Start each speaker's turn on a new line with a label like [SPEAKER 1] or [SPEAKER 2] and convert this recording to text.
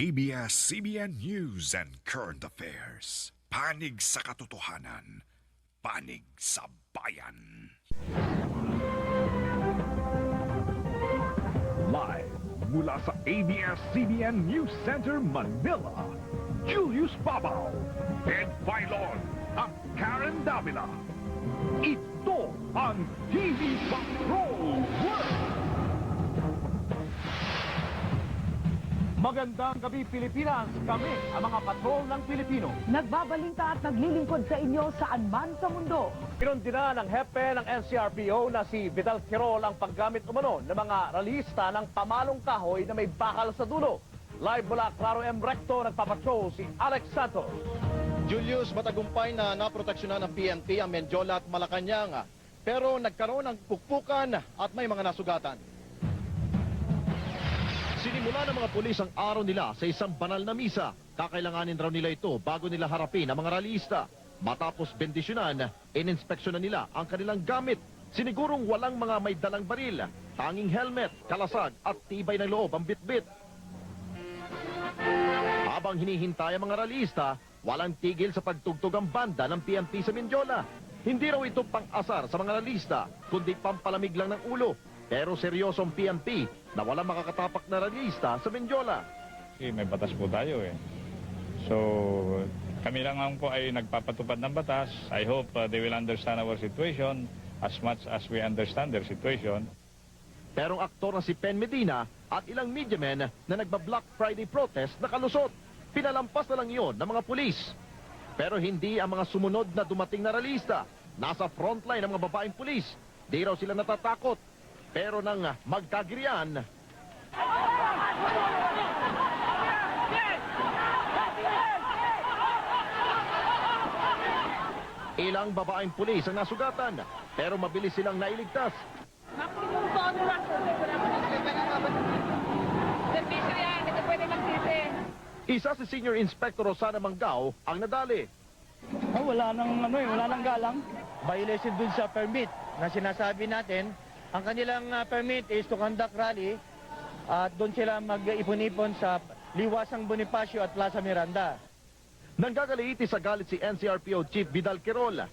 [SPEAKER 1] ABS-CBN News and Current Affairs. Panig sa katotohanan. Panig sa bayan.
[SPEAKER 2] Live mula sa ABS-CBN News Center, Manila, Julius Babaw, Ed Filon at Karen Davila. Ito ang TV Patrol World! Magandang gabi, Pilipinas! Kami, ang mga patrol ng Pilipino.
[SPEAKER 3] Nagbabalita at naglilingkod sa inyo saan man sa mundo.
[SPEAKER 4] Pinundina ng hepe ng NCRPO na si Vidal Quirol ang paggamit umano ng mga ralista ng pamalong kahoy na may bakal sa dulo. Live mula Claro M. Recto, nagpapatrol si Alex Santos.
[SPEAKER 5] Julius, matagumpay na naproteksyonan ng PNP ang Mendiola at Malacanang. Pero nagkaroon ng pukpukan at may mga nasugatan. Sinimula ng mga pulis ang araw nila sa isang banal na misa. Kakailanganin raw nila ito bago nila harapin ang mga ralista. Matapos bendisyonan, ininspeksyonan nila ang kanilang gamit. Sinigurong walang mga may dalang baril, tanging helmet, kalasag at tibay ng loob ang bitbit. Habang hinihintay ang mga ralista, walang tigil sa pagtugtog ang banda ng PNP sa Mendiola. Hindi raw ito pang-asar sa mga ralista, kundi pampalamig lang ng ulo. Pero seryosong PNP na walang makakatapak na ralista sa Mendiola.
[SPEAKER 6] May batas po tayo eh. So, kami lang po ay nagpapatupad ng batas. I hope they will understand our situation as much as we understand their situation.
[SPEAKER 5] Pero ang aktor na si Pen Medina at ilang media men na nagba-Black Friday protest na kalusot. Pinalampas na lang iyon ng mga pulis. Pero hindi ang mga sumunod na dumating na ralista. Nasa frontline ng mga babaeng pulis. Di raw sila natatakot. Pero nang magkagirian, ilang babaeng pulis ang nasugatan, pero mabilis silang nailigtas. Isa si Senior Inspector Rosana Manggao ang nadali.
[SPEAKER 7] Wala nang galang. Violation dun sa permit na sinasabi natin. Ang kanilang permit is to conduct rally at doon sila mag-ipon-ipon sa Liwasang Bonifacio at Plaza Miranda.
[SPEAKER 5] Nanggagaliiti sa galit si NCRPO Chief Vidal Quirol